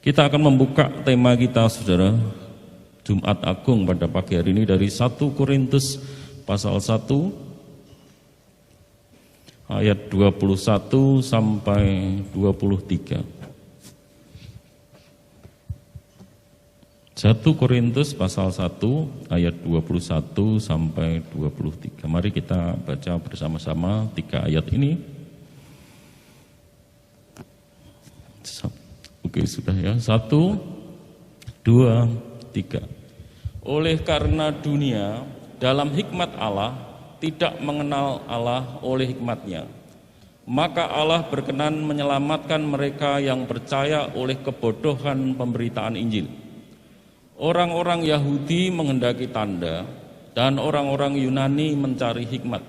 Kita akan membuka tema kita, saudara, Jumat Agung pada pagi hari ini dari 1 Korintus pasal 1 ayat 21 sampai 23. 1 Korintus pasal 1 ayat 21 sampai 23. Mari kita baca bersama-sama 3 ayat ini. Oke, sudah ya. 1, 2, 3. Oleh karena dunia dalam hikmat Allah tidak mengenal Allah oleh hikmatnya, maka Allah berkenan menyelamatkan mereka yang percaya oleh kebodohan pemberitaan Injil. Orang-orang Yahudi menghendaki tanda dan orang-orang Yunani mencari hikmat.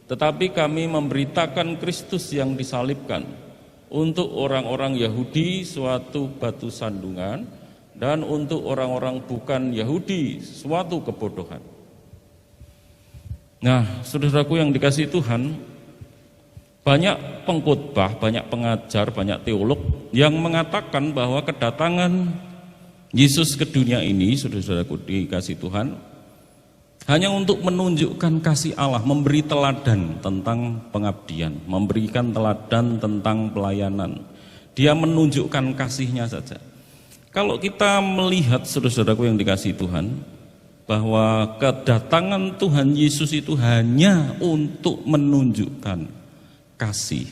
Tetapi kami memberitakan Kristus yang disalibkan. Untuk orang-orang Yahudi suatu batu sandungan, dan untuk orang-orang bukan Yahudi suatu kebodohan. Nah, saudaraku yang dikasihi Tuhan, banyak pengkhotbah, banyak pengajar, banyak teolog yang mengatakan bahwa kedatangan Yesus ke dunia ini, saudaraku dikasihi Tuhan, hanya untuk menunjukkan kasih Allah, memberi teladan tentang pengabdian, memberikan teladan tentang pelayanan. Dia menunjukkan kasihnya saja. Kalau kita melihat, saudara-saudaraku yang dikasihi Tuhan, bahwa kedatangan Tuhan Yesus itu hanya untuk menunjukkan kasih.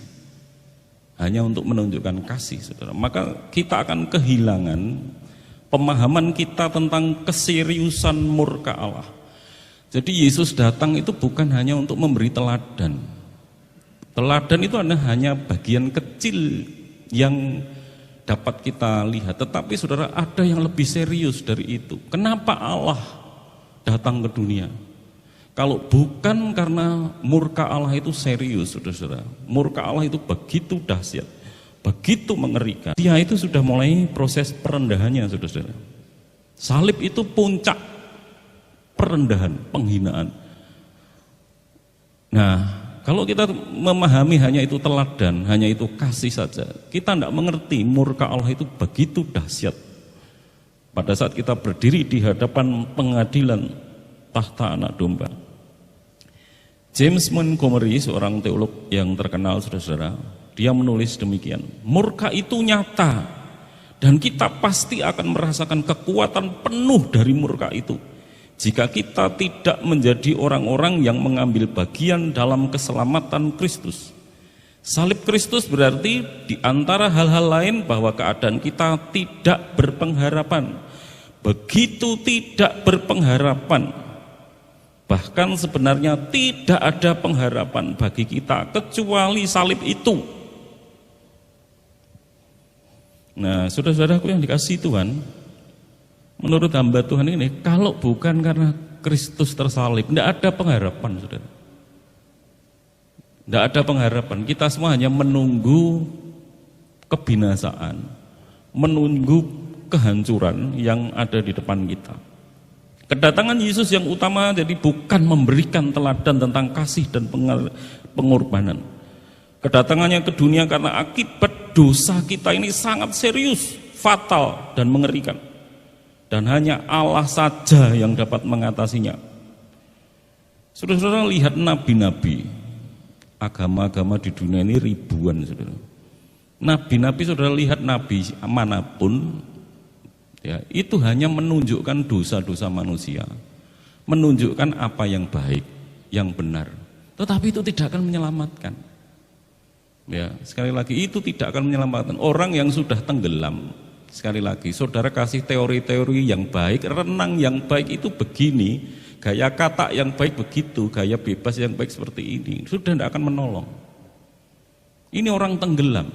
Hanya untuk menunjukkan kasih, saudara. Maka kita akan kehilangan pemahaman kita tentang keseriusan murka Allah. Jadi Yesus datang itu bukan hanya untuk memberi teladan. Teladan itu hanya bagian kecil yang dapat kita lihat. Tetapi saudara, ada yang lebih serius dari itu. Kenapa Allah datang ke dunia? Kalau bukan karena murka Allah itu serius, saudara. Murka Allah itu begitu dahsyat, begitu mengerikan. Dia itu sudah mulai proses perendahannya, saudara. Salib itu puncak perendahan, penghinaan. Nah, kalau kita memahami hanya itu teladan, hanya itu kasih saja, kita tidak mengerti murka Allah itu begitu dahsyat. Pada saat kita berdiri di hadapan pengadilan tahta anak domba. James Montgomery, seorang teolog yang terkenal, saudara-saudara, dia menulis demikian: murka itu nyata dan kita pasti akan merasakan kekuatan penuh dari murka itu jika kita tidak menjadi orang-orang yang mengambil bagian dalam keselamatan Kristus. Salib Kristus berarti di antara hal-hal lain bahwa keadaan kita tidak berpengharapan. Begitu tidak berpengharapan, bahkan sebenarnya tidak ada pengharapan bagi kita kecuali salib itu. Nah, saudara-saudaraku yang dikasihi Tuhan, menurut hamba Tuhan ini, kalau bukan karena Kristus tersalib, tidak ada pengharapan, saudara. Tidak ada pengharapan. Kita semua hanya menunggu kebinasaan, menunggu kehancuran yang ada di depan kita. Kedatangan Yesus yang utama jadi bukan memberikan teladan tentang kasih dan pengorbanan. Kedatangannya ke dunia karena akibat dosa kita ini sangat serius, fatal, dan mengerikan. Dan hanya Allah saja yang dapat mengatasinya. Saudara-saudara, lihat nabi-nabi, agama-agama di dunia ini ribuan, saudara. Nabi-nabi, saudara lihat nabi manapun, ya, itu hanya menunjukkan dosa-dosa manusia, menunjukkan apa yang baik, yang benar. Tetapi itu tidak akan menyelamatkan. Ya, sekali lagi itu tidak akan menyelamatkan orang yang sudah tenggelam. Sekali lagi, saudara kasih teori-teori yang baik, renang yang baik itu begini, gaya kata yang baik begitu, gaya bebas yang baik seperti ini, sudah tidak akan menolong. Ini orang tenggelam.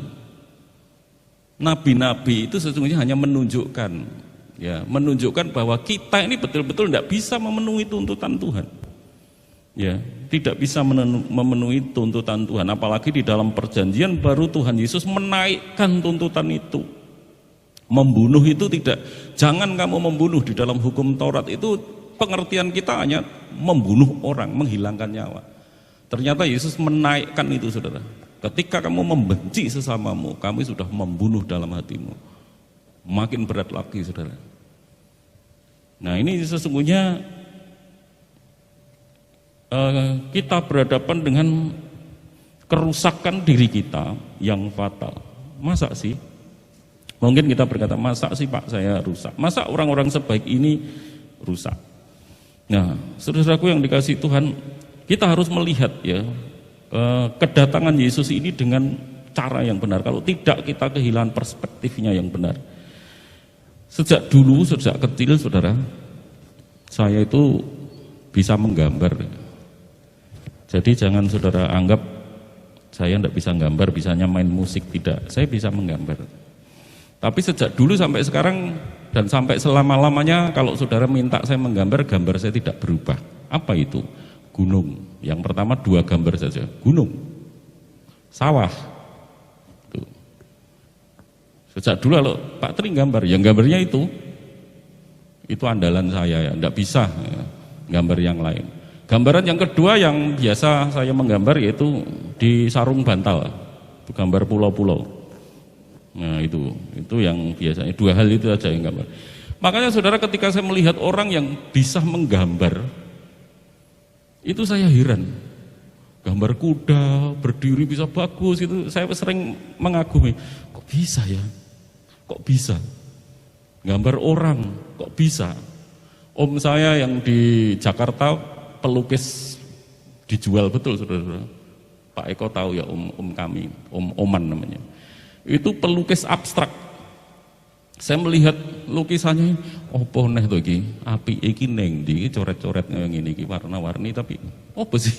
Nabi-nabi itu sesungguhnya hanya menunjukkan, ya, menunjukkan bahwa kita ini betul-betul tidak bisa memenuhi tuntutan Tuhan. Ya, tidak bisa memenuhi tuntutan Tuhan, apalagi di dalam perjanjian baru Tuhan Yesus menaikkan tuntutan itu. Membunuh itu tidak, jangan kamu membunuh. Di dalam hukum Taurat itu pengertian kita hanya membunuh orang, menghilangkan nyawa. Ternyata Yesus menaikkan itu, saudara. Ketika kamu membenci sesamamu, kamu sudah membunuh dalam hatimu. makin berat lagi, saudara. Nah, ini sesungguhnya kita berhadapan dengan kerusakan diri kita yang fatal. Masa sih? Mungkin kita berkata, masa sih Pak saya rusak? Masa orang-orang sebaik ini rusak? Nah, saudaraku yang dikasihi Tuhan, kita harus melihat ya kedatangan Yesus ini dengan cara yang benar. Kalau tidak, kita kehilangan perspektifnya yang benar. Sejak dulu, sejak kecil, saudara, saya itu bisa menggambar. Jadi jangan saudara anggap saya tidak bisa gambar, bisanya main musik, tidak. Saya bisa menggambar. Tapi sejak dulu sampai sekarang dan sampai selama-lamanya, kalau saudara minta saya menggambar, gambar saya tidak berubah. Apa itu? Gunung. Yang pertama 2 gambar saja. Gunung, sawah. Tuh. Sejak dulu kalau Pak Tri gambar, yang gambarnya itu andalan saya ya, tidak bisa ya, gambar yang lain. Gambaran yang kedua yang biasa saya menggambar yaitu di sarung bantal, gambar pulau-pulau. Nah itu yang biasanya 2 hal itu aja yang gambar. Makanya saudara, ketika saya melihat orang yang bisa menggambar, itu saya heran. Gambar kuda berdiri bisa bagus, itu saya sering mengagumi. Kok bisa ya? Kok bisa? Gambar orang, kok bisa? Om saya yang di Jakarta pelukis dijual betul, saudara. Pak Eko tahu ya, om kami, Oman namanya. Itu pelukis abstrak. Saya melihat lukisannya, opo neh to iki? Apike iki ning ndi? Coret-coret ngene iki warna-warni, tapi opo sih?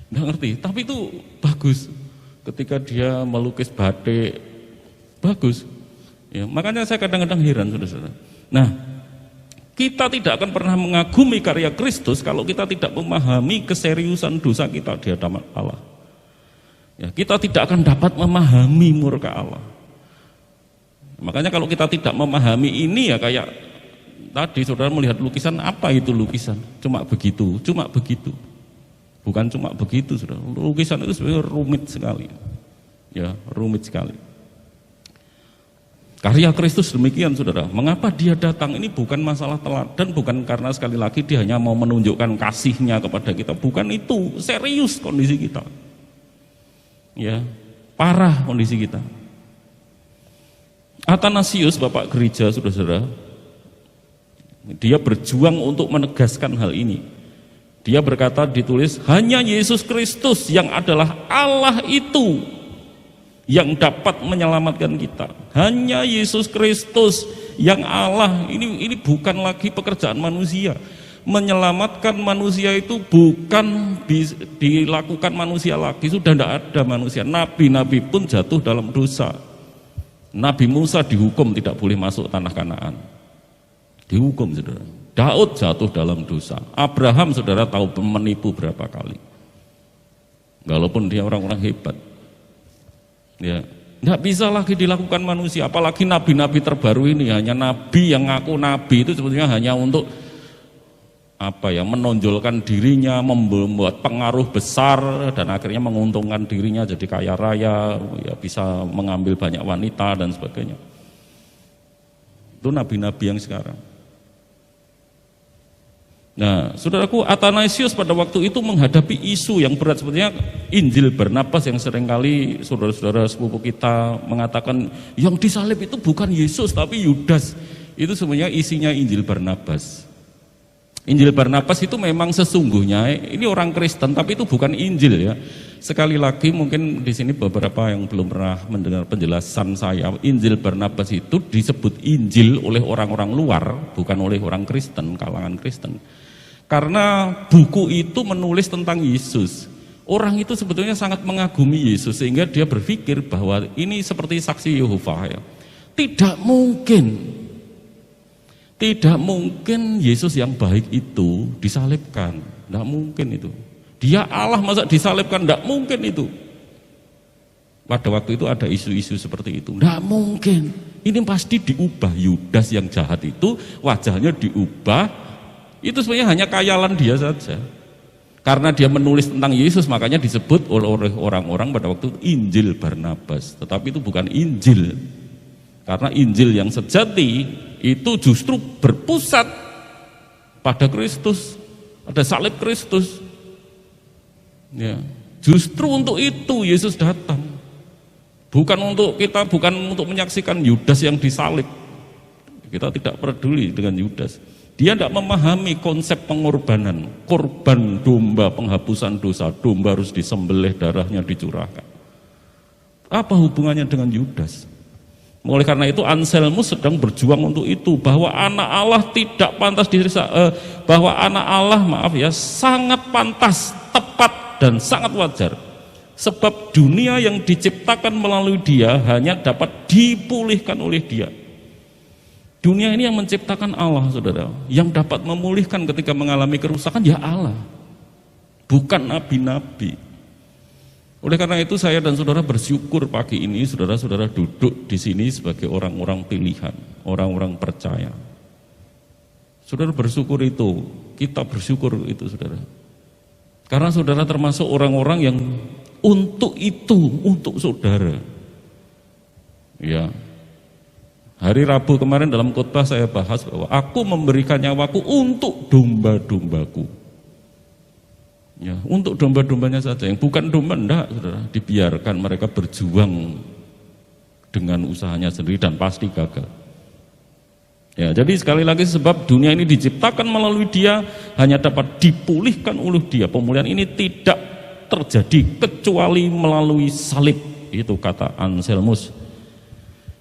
Nggak ngerti, tapi itu bagus. Ketika dia melukis batik, bagus. Ya, makanya saya kadang-kadang heran, saudara. Nah, kita tidak akan pernah mengagumi karya Kristus kalau kita tidak memahami keseriusan dosa kita di hadapan Allah. Ya, kita tidak akan dapat memahami murka Allah. Makanya kalau kita tidak memahami ini ya kayak tadi saudara melihat lukisan, apa itu lukisan? Cuma begitu. Bukan cuma begitu, saudara. Lukisan itu sebenarnya rumit sekali. Ya, rumit sekali. Karya Kristus demikian, saudara. Mengapa dia datang? Ini bukan masalah teladan, bukan karena sekali lagi dia hanya mau menunjukkan kasihnya kepada kita. Bukan itu, serius kondisi kita. Ya, parah kondisi kita. Athanasius, Bapak Gereja, saudara-saudara, dia berjuang untuk menegaskan hal ini. Dia berkata, ditulis, hanya Yesus Kristus yang adalah Allah itu yang dapat menyelamatkan kita. Hanya Yesus Kristus yang Allah. Ini bukan lagi pekerjaan manusia. Menyelamatkan manusia itu bukan dilakukan manusia lagi, sudah tidak ada manusia. Nabi-nabi pun jatuh dalam dosa. Nabi Musa dihukum tidak boleh masuk tanah Kanaan, dihukum, saudara. Daud jatuh dalam dosa. Abraham, saudara tahu, menipu berapa kali, walaupun dia orang-orang hebat. Ya, tidak bisa lagi dilakukan manusia. Apalagi nabi-nabi terbaru ini, hanya nabi yang ngaku nabi itu sebetulnya hanya untuk menonjolkan dirinya, membuat pengaruh besar dan akhirnya menguntungkan dirinya jadi kaya raya, ya bisa mengambil banyak wanita dan sebagainya. Itu nabi-nabi yang sekarang. Nah, saudaraku, Athanasius pada waktu itu menghadapi isu yang berat, sebenarnya Injil Barnabas yang seringkali saudara-saudara sepupu kita mengatakan yang disalib itu bukan Yesus tapi Yudas. Itu sebenarnya isinya Injil Barnabas. Injil Barnabas itu memang sesungguhnya ini orang Kristen, tapi itu bukan Injil ya. Sekali lagi mungkin di sini beberapa yang belum pernah mendengar penjelasan saya, Injil Barnabas itu disebut Injil oleh orang-orang luar, bukan oleh orang Kristen, kalangan Kristen. Karena buku itu menulis tentang Yesus. Orang itu sebetulnya sangat mengagumi Yesus sehingga dia berpikir bahwa ini seperti saksi Yehova ya. Tidak mungkin Yesus yang baik itu disalibkan, tidak mungkin itu. Dia Allah masa disalibkan, tidak mungkin itu. Pada waktu itu ada isu-isu seperti itu, tidak mungkin. Ini pasti diubah. Yudas yang jahat itu wajahnya diubah. Itu sebenarnya hanya khayalan dia saja. Karena dia menulis tentang Yesus, makanya disebut oleh orang-orang pada waktu itu Injil Barnabas. Tetapi itu bukan Injil. Karena Injil yang sejati itu justru berpusat pada Kristus, pada salib Kristus. Ya, justru untuk itu Yesus datang. Bukan untuk menyaksikan Yudas yang disalib. Kita tidak peduli dengan Yudas. Dia tidak memahami konsep pengorbanan, korban domba, penghapusan dosa, domba harus disembelih, darahnya dicurahkan. Apa hubungannya dengan Yudas? Oleh karena itu Anselmus sedang berjuang untuk itu, bahwa anak Allah tidak pantas bahwa anak Allah, sangat pantas, tepat dan sangat wajar. Sebab dunia yang diciptakan melalui dia hanya dapat dipulihkan oleh dia. Dunia ini yang menciptakan Allah, saudara. Yang dapat memulihkan ketika mengalami kerusakan ya Allah, bukan nabi-nabi. Oleh karena itu saya dan saudara bersyukur pagi ini saudara-saudara duduk di sini sebagai orang-orang pilihan, orang-orang percaya. Saudara bersyukur itu, kita bersyukur itu, saudara. Karena saudara termasuk orang-orang yang untuk itu, untuk saudara. Ya. Hari Rabu kemarin dalam khotbah saya bahas bahwa aku memberikan nyawaku untuk domba-dombaku. Ya, untuk domba-dombanya saja, yang bukan domba enggak, saudara, dibiarkan mereka berjuang dengan usahanya sendiri dan pasti gagal. Ya, jadi sekali lagi sebab dunia ini diciptakan melalui dia, hanya dapat dipulihkan oleh dia. Pemulihan ini tidak terjadi kecuali melalui salib, itu kata Anselmus.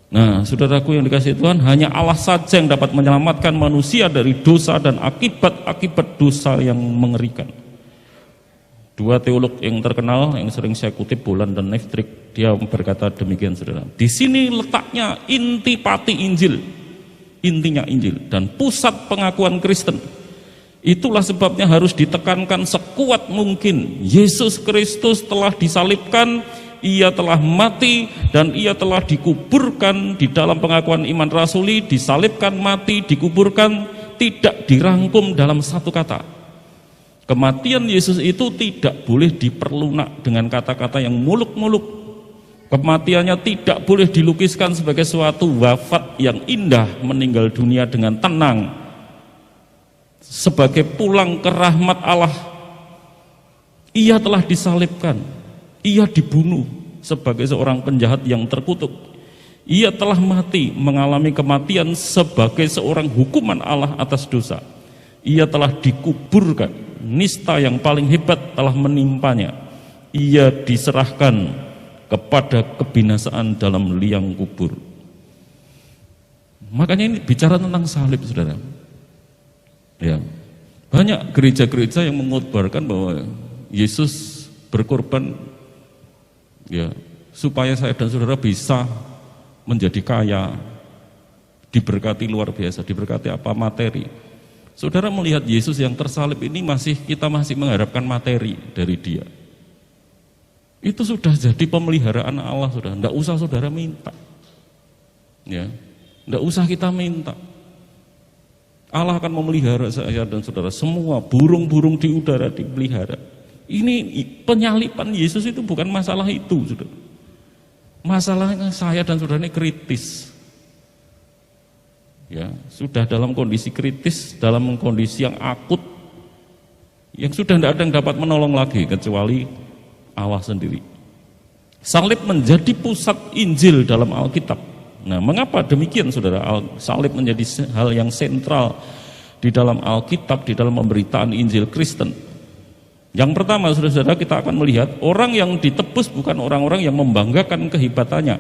Nah, saudaraku yang dikasihi Tuhan, hanya Allah saja yang dapat menyelamatkan manusia dari dosa dan akibat-akibat dosa yang mengerikan. Dua teolog yang terkenal yang sering saya kutip, Boland dan Neftrik, dia berkata demikian, saudara. Di sini letaknya intipati Injil, intinya Injil dan pusat pengakuan Kristen. Itulah sebabnya harus ditekankan sekuat mungkin. Yesus Kristus telah disalibkan, ia telah mati dan ia telah dikuburkan. Di dalam pengakuan iman rasuli, disalibkan, mati, dikuburkan tidak dirangkum dalam satu kata. Kematian Yesus itu tidak boleh diperlunak dengan kata-kata yang muluk-muluk. Kematiannya tidak boleh dilukiskan sebagai suatu wafat yang indah, meninggal dunia dengan tenang, sebagai pulang ke rahmat Allah. Ia telah disalibkan, ia dibunuh sebagai seorang penjahat yang terkutuk. Ia telah mati, mengalami kematian sebagai seorang hukuman Allah atas dosa. Ia telah dikuburkan, nista yang paling hebat telah menimpanya. Ia diserahkan kepada kebinasaan dalam liang kubur. Makanya ini bicara tentang salib, saudara. Ya, banyak gereja-gereja yang mengutbarkan bahwa Yesus berkorban, ya, supaya saya dan saudara bisa menjadi kaya, diberkati luar biasa. Diberkati apa? Materi. Saudara melihat Yesus yang tersalib ini kita masih mengharapkan materi dari dia. Itu sudah jadi pemeliharaan Allah, saudara. Tidak usah saudara minta. Ya, tidak usah kita minta. Allah akan memelihara saya dan saudara. Semua burung-burung di udara dipelihara. Ini penyalipan Yesus itu bukan masalah itu, saudara. Masalahnya saya dan saudara ini kritis. Ya, sudah dalam kondisi kritis, dalam kondisi yang akut, yang sudah tidak ada yang dapat menolong lagi kecuali Allah sendiri. Salib menjadi pusat Injil dalam Alkitab. Nah, mengapa demikian, saudara? Salib menjadi hal yang sentral di dalam Alkitab, di dalam pemberitaan Injil Kristen. Yang pertama, saudara-saudara, kita akan melihat orang yang ditebus bukan orang-orang yang membanggakan kehebatannya.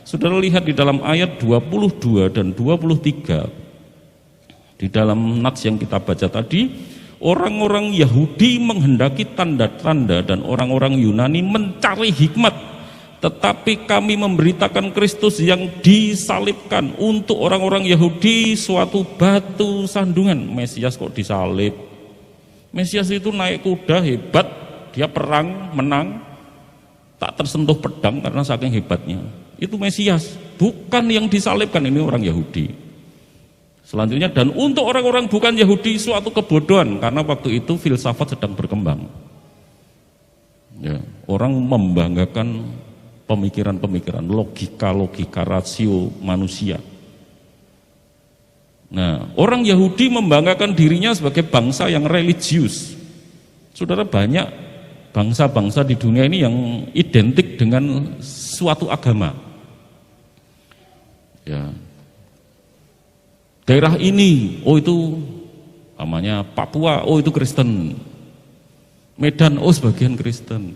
Saudara lihat di dalam ayat 22 dan 23 di dalam nats yang kita baca tadi, orang-orang Yahudi menghendaki tanda-tanda dan orang-orang Yunani mencari hikmat, tetapi kami memberitakan Kristus yang disalibkan. Untuk orang-orang Yahudi suatu batu sandungan. Mesias kok disalib? Mesias itu naik kuda hebat, dia perang menang, tak tersentuh pedang karena saking hebatnya. Itu Mesias, bukan yang disalibkan, ini orang Yahudi. Selanjutnya, dan untuk orang-orang bukan Yahudi suatu kebodohan, karena waktu itu filsafat sedang berkembang. Ya, orang membanggakan pemikiran-pemikiran, logika-logika rasio manusia. Nah, orang Yahudi membanggakan dirinya sebagai bangsa yang religius. Saudara, banyak bangsa-bangsa di dunia ini yang identik dengan suatu agama. Ya. Daerah ini, oh itu namanya Papua, oh itu Kristen. Medan, oh sebagian Kristen.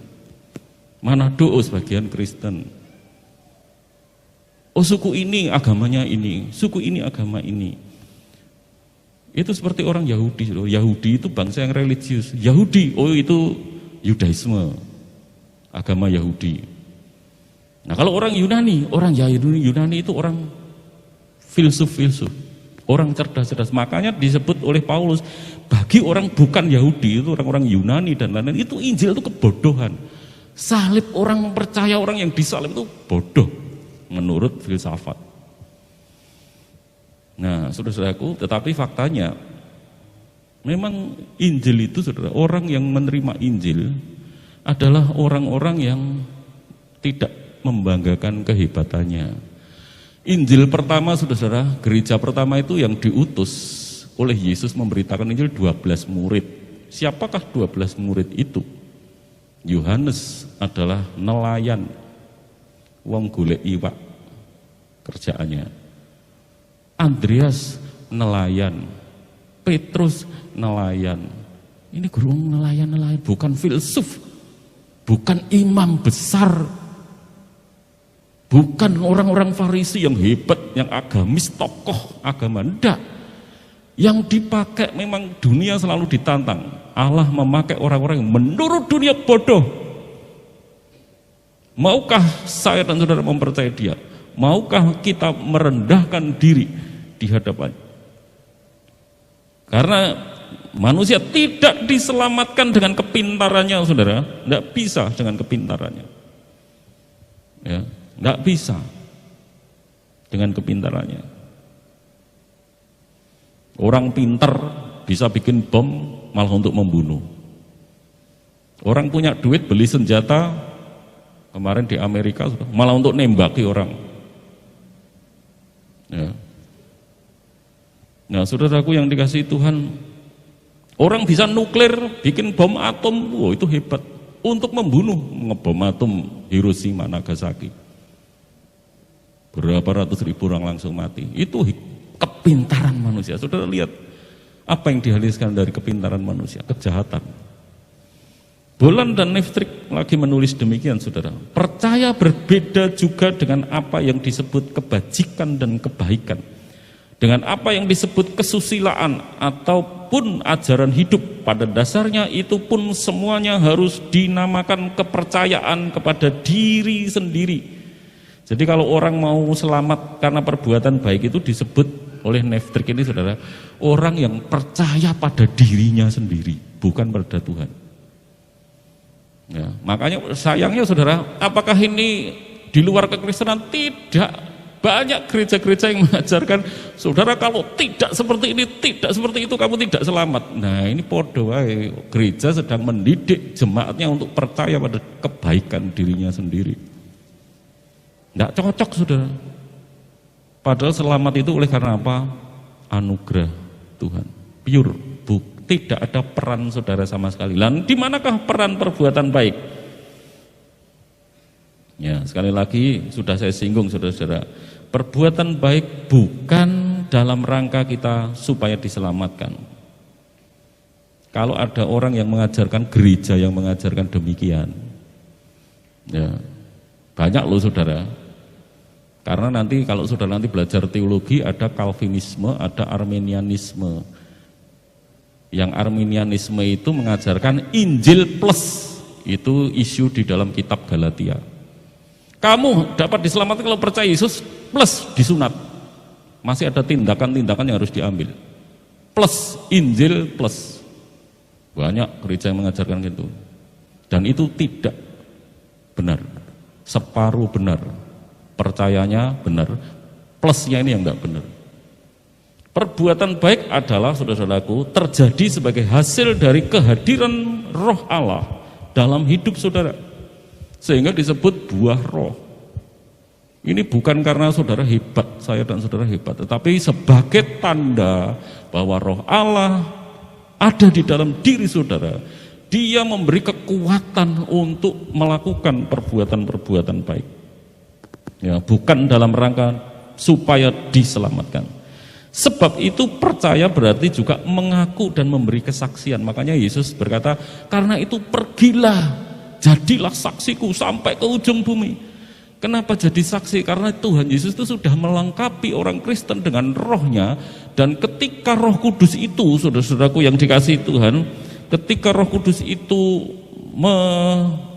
Manado, oh sebagian Kristen. Oh suku ini agamanya ini, suku ini agama ini. Itu seperti orang Yahudi. Yahudi itu bangsa yang religius. Yahudi, oh itu Yudaisme, agama Yahudi. Nah kalau orang Yunani itu orang filsuf, orang cerdas-cerdas. Makanya disebut oleh Paulus, bagi orang bukan Yahudi, itu orang-orang Yunani dan lain-lain, itu Injil itu kebodohan. Salib, orang percaya orang yang disalib itu bodoh menurut filsafat. Nah, saudara-saudaraku, tetapi faktanya memang Injil itu, saudara, orang yang menerima Injil adalah orang-orang yang tidak membanggakan kehebatannya. Injil pertama, saudara, gereja pertama itu yang diutus oleh Yesus memberitakan Injil 12 murid. Siapakah 12 murid itu? Yohanes adalah nelayan, wong golek iwak kerjaannya. Andreas nelayan, Petrus nelayan. Ini guru nelayan, bukan filsuf, bukan imam besar, bukan orang-orang Farisi yang hebat, yang agamis, tokoh agama. Enggak. Yang dipakai memang dunia selalu ditantang. Allah memakai orang-orang yang menurut dunia bodoh. Maukah saya dan saudara mempercayai dia? Maukah kita merendahkan diri di hadapan? Karena manusia tidak diselamatkan dengan kepintarannya, saudara. Tidak bisa dengan kepintarannya. Ya, tidak bisa dengan kepintarannya. Orang pintar bisa bikin bom malah untuk membunuh. Orang punya duit beli senjata, kemarin di Amerika malah untuk nembaki orang. Ya. Nah, saudaraku yang dikasihi Tuhan, orang bisa nuklir, bikin bom atom, wow, itu hebat. Untuk membunuh, ngebom atom Hiroshima, Nagasaki. Berapa ratus ribu orang langsung mati. Itu kepintaran manusia. Saudara lihat apa yang dihasilkan dari kepintaran manusia, kejahatan. Bolan dan Neftrik lagi menulis demikian, saudara. Percaya berbeda juga dengan apa yang disebut kebajikan dan kebaikan. Dengan apa yang disebut kesusilaan ataupun ajaran hidup. Pada dasarnya itu pun semuanya harus dinamakan kepercayaan kepada diri sendiri. Jadi kalau orang mau selamat karena perbuatan baik itu disebut oleh Neftrik ini, saudara, orang yang percaya pada dirinya sendiri, bukan pada Tuhan. Ya, makanya sayangnya, saudara, apakah ini di luar kekristenan? Tidak. Banyak gereja-gereja yang mengajarkan, saudara, kalau tidak seperti ini, tidak seperti itu, kamu tidak selamat. Nah, ini podo, gereja sedang mendidik jemaatnya untuk percaya pada kebaikan dirinya sendiri. Tidak cocok, saudara. Padahal selamat itu oleh karena apa? Anugerah Tuhan, pure, tidak ada peran saudara sama sekali. Lalu di manakah peran perbuatan baik? Ya, sekali lagi sudah saya singgung, saudara-saudara. Perbuatan baik bukan dalam rangka kita supaya diselamatkan. Kalau ada orang yang mengajarkan, gereja yang mengajarkan demikian, ya banyak loh, saudara. Karena nanti kalau saudara nanti belajar teologi, ada Calvinisme, ada Arminianisme. Yang Arminianisme itu mengajarkan Injil plus, itu isu di dalam kitab Galatia. Kamu dapat diselamatkan kalau percaya Yesus plus disunat. Masih ada tindakan-tindakan yang harus diambil. Plus Injil plus. Banyak gereja yang mengajarkan gitu. Dan itu tidak benar. Separuh benar. Percayanya benar. Plusnya ini yang enggak benar. Perbuatan baik adalah, saudara-saudaraku, terjadi sebagai hasil dari kehadiran Roh Allah dalam hidup saudara. Sehingga disebut buah roh. Ini bukan karena saudara hebat, saya dan saudara hebat, tetapi sebagai tanda bahwa roh Allah ada di dalam diri saudara. Dia memberi kekuatan untuk melakukan perbuatan-perbuatan baik. Ya, bukan dalam rangka supaya diselamatkan. Sebab itu percaya berarti juga mengaku dan memberi kesaksian. Makanya Yesus berkata, karena itu pergilah, jadilah saksiku sampai ke ujung bumi. Kenapa jadi saksi? Karena Tuhan Yesus itu sudah melengkapi orang Kristen dengan rohnya. Dan ketika Roh Kudus itu, saudara-saudaraku yang dikasihi Tuhan, ketika Roh Kudus itu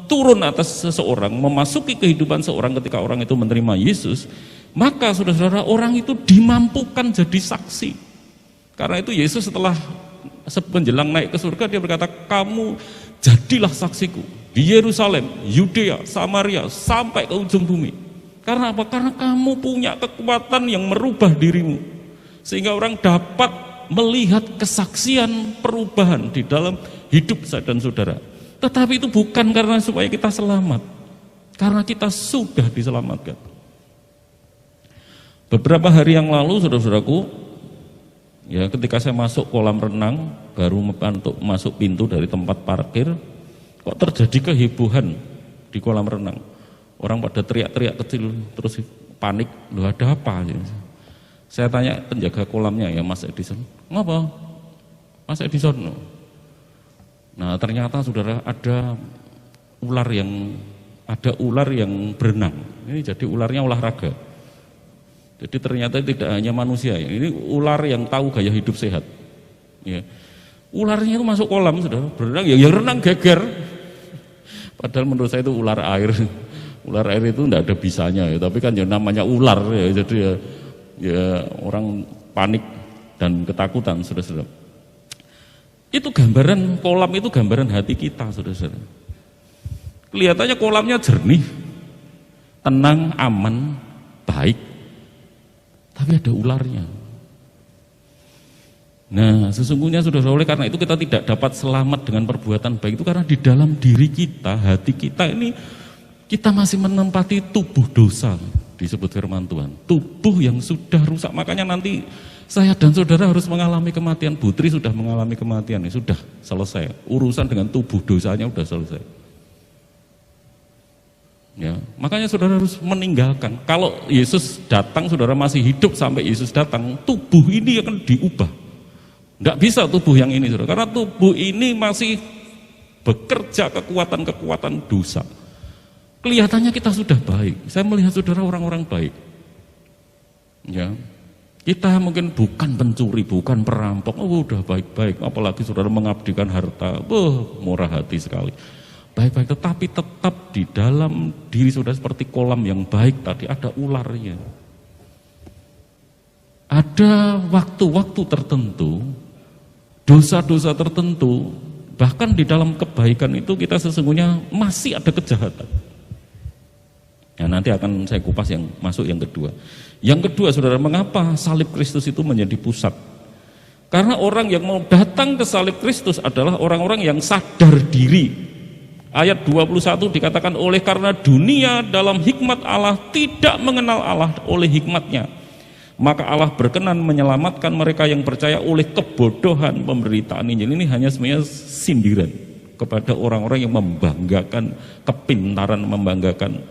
turun atas seseorang, memasuki kehidupan seorang ketika orang itu menerima Yesus, maka saudara-saudara orang itu dimampukan jadi saksi. Karena itu Yesus setelah menjelang naik ke surga, dia berkata, kamu jadilah saksiku di Yerusalem, Yudea, Samaria, sampai ke ujung bumi. Karena apa? Karena kamu punya kekuatan yang merubah dirimu, sehingga orang dapat melihat kesaksian perubahan di dalam hidup saya dan saudara. Tetapi itu bukan karena supaya kita selamat, karena kita sudah diselamatkan. Beberapa hari yang lalu, saudara-saudaraku, ya ketika saya masuk kolam renang, baru untuk masuk pintu dari tempat parkir, kok terjadi kehebohan di kolam renang. Orang pada teriak-teriak kecil, terus panik, loh ada apa? Saya tanya penjaga kolamnya, ya Mas Edison, ngapa? Mas Edison? Nah ternyata saudara ada ular yang berenang. Ini jadi ularnya olahraga. Jadi ternyata tidak hanya manusia, ini ular yang tahu gaya hidup sehat. Ya. Ularnya itu masuk kolam, saudara, berenang, ya renang geger. Padahal menurut saya itu ular air. Ular air itu tidak ada bisanya, ya. Tapi kan ya namanya ular, ya. Jadi ya orang panik dan ketakutan, saudara-saudara. Itu gambaran kolam, itu gambaran hati kita, saudara-saudara. Kelihatannya kolamnya jernih, tenang, aman, baik. Tapi ada ularnya. Nah, sesungguhnya saudara, oleh karena itu kita tidak dapat selamat dengan perbuatan baik itu karena di dalam diri kita, hati kita ini kita masih menempati tubuh dosa, disebut firman Tuhan. Tubuh yang sudah rusak, makanya nanti saya dan saudara harus mengalami kematian. Putri sudah mengalami kematian, ya sudah selesai. Urusan dengan tubuh dosanya sudah selesai. Ya, makanya saudara harus meninggalkan. Kalau Yesus datang, saudara masih hidup sampai Yesus datang, tubuh ini akan diubah. Enggak bisa tubuh yang ini, saudara, karena tubuh ini masih bekerja kekuatan-kekuatan dosa. Kelihatannya kita sudah baik. Saya melihat saudara orang-orang baik. Ya. Kita mungkin bukan pencuri, bukan perampok. Oh, udah baik-baik, apalagi saudara mengabdikan harta. Murah hati sekali. Baik-baik, tetapi tetap di dalam diri saudara seperti kolam yang baik tadi ada ularnya. Ada waktu-waktu tertentu, dosa-dosa tertentu, bahkan di dalam kebaikan itu kita sesungguhnya masih ada kejahatan. Ya, nanti akan saya kupas yang masuk yang kedua. Yang kedua, saudara, mengapa salib Kristus itu menjadi pusat? Karena orang yang mau datang ke salib Kristus adalah orang-orang yang sadar diri. Ayat 21 dikatakan, oleh karena dunia dalam hikmat Allah tidak mengenal Allah oleh hikmatnya, maka Allah berkenan menyelamatkan mereka yang percaya oleh kebodohan pemberitaan Injil. Ini hanya sebenarnya sindiran kepada orang-orang yang membanggakan kepintaran, membanggakan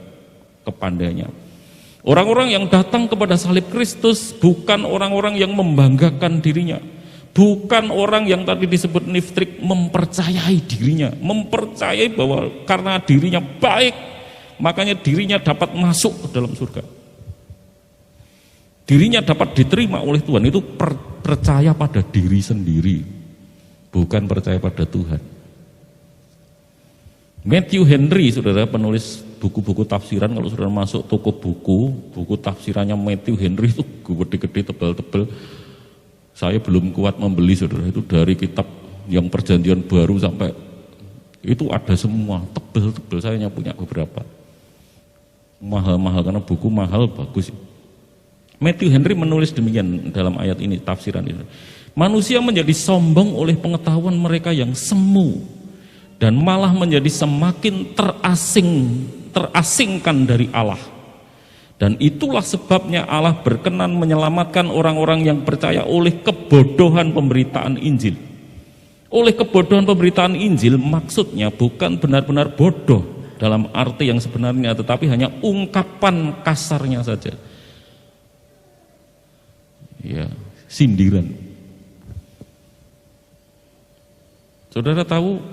kepandainya. Orang-orang yang datang kepada salib Kristus bukan orang-orang yang membanggakan dirinya, bukan orang yang tadi disebut niftrik, mempercayai dirinya, mempercayai bahwa karena dirinya baik, makanya dirinya dapat masuk ke dalam surga. Dirinya dapat diterima oleh Tuhan, itu percaya pada diri sendiri, bukan percaya pada Tuhan. Matthew Henry, saudara, penulis buku-buku tafsiran, kalau saudara masuk toko buku tafsirannya Matthew Henry itu gede-gede, tebal-tebal. Saya belum kuat membeli, saudara, itu dari kitab yang perjanjian baru sampai itu ada semua, tebal-tebal. Saya punya beberapa. Mahal-mahal karena buku mahal, bagus. Matthew Henry menulis demikian dalam ayat ini, tafsiran ini. Manusia menjadi sombong oleh pengetahuan mereka yang semu dan malah menjadi semakin terasingkan dari Allah. Dan itulah sebabnya Allah berkenan menyelamatkan orang-orang yang percaya oleh kebodohan pemberitaan Injil. Oleh kebodohan pemberitaan Injil maksudnya bukan benar-benar bodoh dalam arti yang sebenarnya, tetapi hanya ungkapan kasarnya saja. Ya, sindiran. Saudara tahu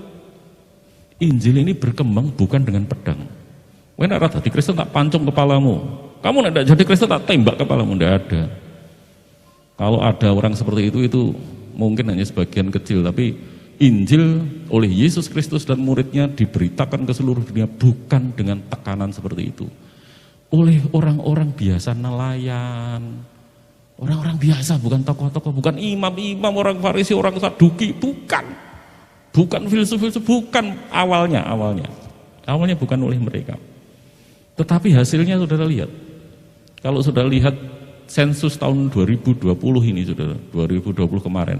Injil ini berkembang bukan dengan pedang. Kowe nek ora dadi Kristen tak pancung kepalamu. Kamu nek jadi Kristen tak tembak kepalamu, ndak ada. Kalau ada orang seperti itu mungkin hanya sebagian kecil, tapi Injil oleh Yesus Kristus dan muridnya diberitakan ke seluruh dunia bukan dengan tekanan seperti itu. Oleh orang-orang biasa, nelayan, orang-orang biasa, bukan tokoh-tokoh, bukan imam-imam, orang Farisi, orang Saduki, bukan filsuf-filsuf, bukan awalnya bukan oleh mereka. Tetapi hasilnya saudara lihat, kalau saudara lihat sensus tahun 2020 ini saudara, 2020 kemarin,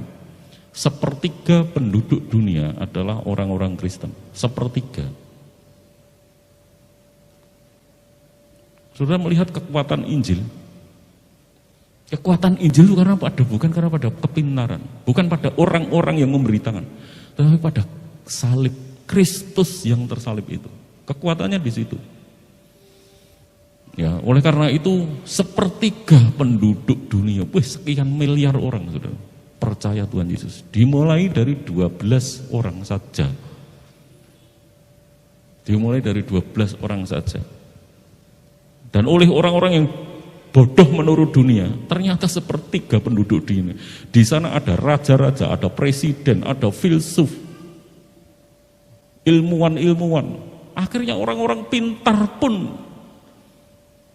sepertiga penduduk dunia adalah orang-orang Kristen, sepertiga. Saudara melihat kekuatan Injil. Kekuatan Injil itu bukan karena pada kepintaran, bukan pada orang-orang yang memberitakan, tetapi pada salib Kristus yang tersalib itu. Kekuatannya di situ. Ya, oleh karena itu sepertiga penduduk dunia, sekian miliar orang saudara, percaya Tuhan Yesus. Dimulai dari 12 orang saja. Dimulai dari 12 orang saja. Dan oleh orang-orang yang bodoh menurut dunia, ternyata sepertiga penduduk dunia. Di sana ada raja-raja, ada presiden, ada filsuf, ilmuwan-ilmuwan. Akhirnya orang-orang pintar pun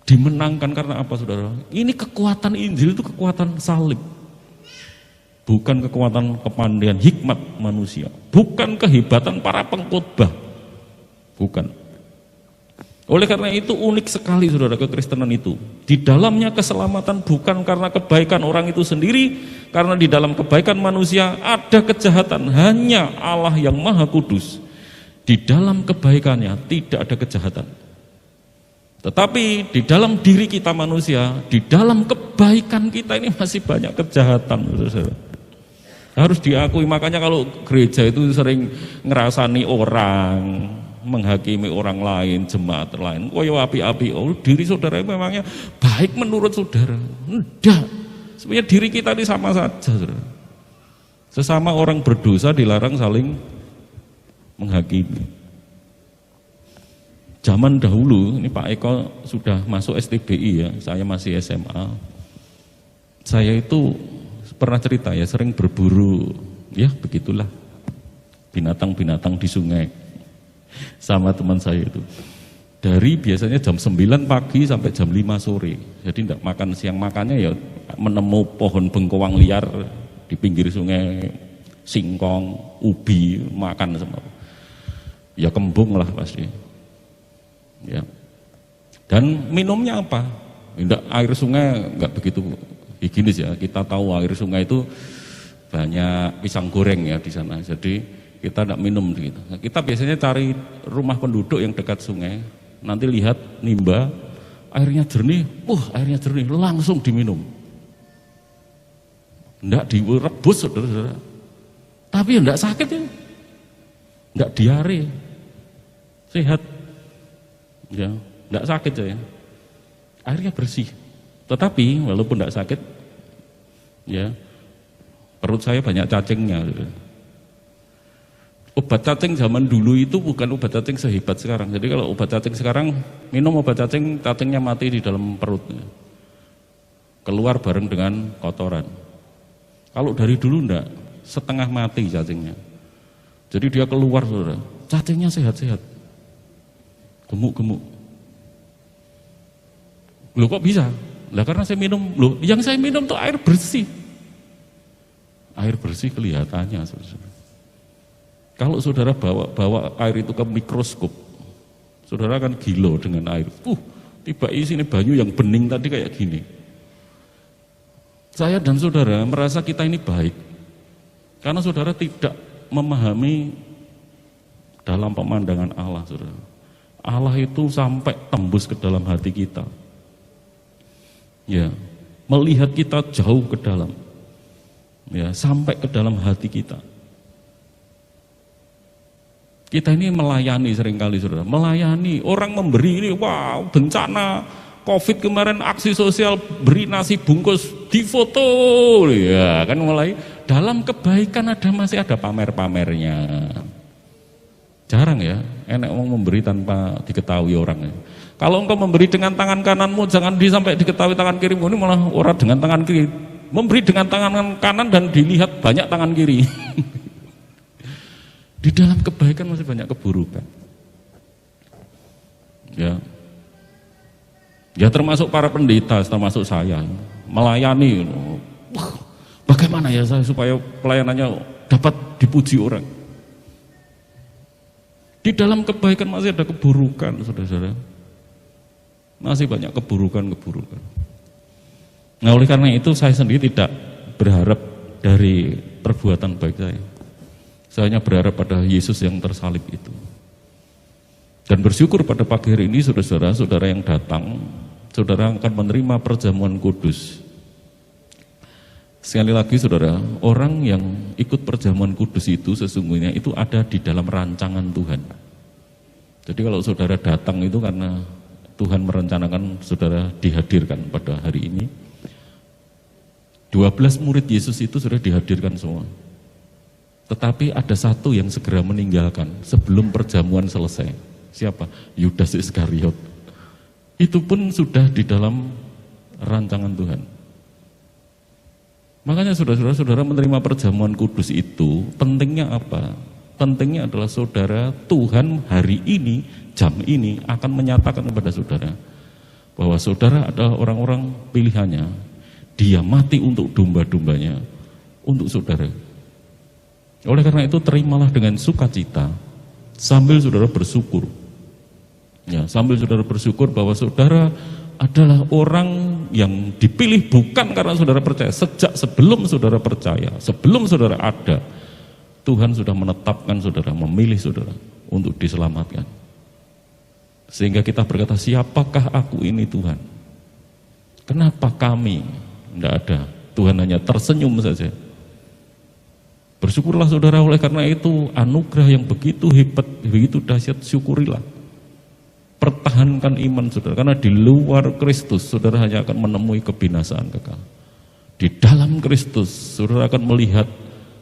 dimenangkan karena apa saudara? Ini kekuatan Injil, itu kekuatan salib. Bukan kekuatan kepandaian hikmat manusia, bukan kehebatan para pengkhotbah. Bukan. Oleh karena itu unik sekali saudara kekristenan itu. Di dalamnya keselamatan bukan karena kebaikan orang itu sendiri, karena di dalam kebaikan manusia ada kejahatan. Hanya Allah yang Maha Kudus, di dalam kebaikannya tidak ada kejahatan. Tetapi di dalam diri kita manusia, di dalam kebaikan kita ini masih banyak kejahatan saudara. Harus diakui, makanya kalau gereja itu sering ngerasani orang, menghakimi orang lain, jemaat lain, koyo api-api, diri saudara memangnya baik menurut saudara. Enggak, sebenarnya diri kita ini sama saja saudara. Sesama orang berdosa dilarang saling menghakimi. Zaman dahulu, ini Pak Eko sudah masuk STBI ya, saya masih SMA. Saya itu pernah cerita ya, sering berburu, ya begitulah, binatang-binatang di sungai sama teman saya itu. Dari biasanya jam 9 pagi sampai jam 5 sore. Jadi tidak makan siang, makannya ya menemu pohon bengkoang liar di pinggir sungai, singkong, ubi, makan semua. Ya kembung lah pasti. Ya. Dan minumnya apa? Tidak, air sungai enggak begitu higienis ya. Kita tahu air sungai itu banyak pisang goreng ya di sana. Jadi kita tidak minum gitu. Kita biasanya cari rumah penduduk yang dekat sungai. Nanti lihat nimba, airnya jernih. Airnya jernih, langsung diminum. Tidak direbus saudara-saudara. Tapi tidak sakit ya. Tidak diare. Sehat. Ya, tidak sakit ya. Airnya bersih. Tetapi walaupun tidak sakit, ya perut saya banyak cacingnya. Obat cacing zaman dulu itu bukan obat cacing sehebat sekarang. Jadi kalau obat cacing sekarang, minum obat cacing, cacingnya mati di dalam perutnya. Keluar bareng dengan kotoran. Kalau dari dulu enggak, setengah mati cacingnya. Jadi dia keluar saudara, cacingnya sehat-sehat. Gemuk-gemuk. Loh kok bisa? Lah karena saya minum, yang saya minum tuh air bersih. Air bersih kelihatannya saudara. Kalau saudara bawa air itu ke mikroskop, saudara akan gila dengan air. Tiba sini banyu yang bening tadi kayak gini. Saya dan saudara merasa kita ini baik, karena saudara tidak memahami dalam pemandangan Allah saudara. Allah itu sampai tembus ke dalam hati kita. Ya, melihat kita jauh ke dalam. Ya, sampai ke dalam hati kita. Kita ini melayani seringkali saudara, melayani, orang memberi ini, wow, bencana COVID kemarin aksi sosial beri nasi bungkus difoto, ya kan, mulai dalam kebaikan masih ada pamer-pamernya. Jarang ya, enak memberi tanpa diketahui orangnya. Kalau engkau memberi dengan tangan kananmu, jangan sampai diketahui tangan kirimu, ini malah orang dengan tangan kiri. Memberi dengan tangan kanan dan dilihat banyak tangan kiri. Di dalam kebaikan masih banyak keburukan. Ya. Ya termasuk para pendeta, termasuk saya, melayani. Bagaimana ya saya supaya pelayanannya dapat dipuji orang? Di dalam kebaikan masih ada keburukan, saudara-saudara. Masih banyak keburukan-keburukan. Nah, oleh karena itu saya sendiri tidak berharap dari perbuatan baik saya. Saya hanya berharap pada Yesus yang tersalib itu. Dan bersyukur pada pagi hari ini saudara-saudara, saudara yang datang, saudara akan menerima perjamuan kudus. Sekali lagi saudara, orang yang ikut perjamuan kudus itu sesungguhnya itu ada di dalam rancangan Tuhan. Jadi kalau saudara datang itu karena Tuhan merencanakan saudara dihadirkan pada hari ini. 12 murid Yesus itu sudah dihadirkan semua. Tetapi ada satu yang segera meninggalkan sebelum perjamuan selesai. Siapa? Yudas Iskariot. Itu pun sudah di dalam rancangan Tuhan. Makanya saudara-saudara menerima perjamuan kudus itu pentingnya apa? Pentingnya adalah saudara, Tuhan hari ini, jam ini akan menyatakan kepada saudara bahwa saudara adalah orang-orang pilihannya. Dia mati untuk domba-dombanya, untuk saudara. Oleh karena itu terimalah dengan sukacita sambil saudara bersyukur. Ya, sambil saudara bersyukur bahwa saudara adalah orang yang dipilih bukan karena saudara percaya. Sejak sebelum saudara percaya, sebelum saudara ada, Tuhan sudah menetapkan saudara, memilih saudara untuk diselamatkan. Sehingga kita berkata, siapakah aku ini Tuhan? Kenapa kami? Tidak ada, Tuhan hanya tersenyum saja. Bersyukurlah saudara, oleh karena itu anugerah yang begitu hebat, begitu dahsyat, syukurilah. Pertahankan iman saudara, karena di luar Kristus saudara hanya akan menemui kebinasaan kekal. Di dalam Kristus saudara akan melihat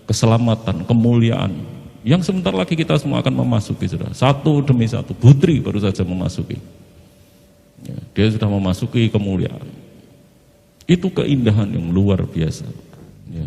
keselamatan, kemuliaan yang sebentar lagi kita semua akan memasuki saudara. Satu demi satu, Putri baru saja memasuki. Ya, dia sudah memasuki kemuliaan. Itu keindahan yang luar biasa. Ya.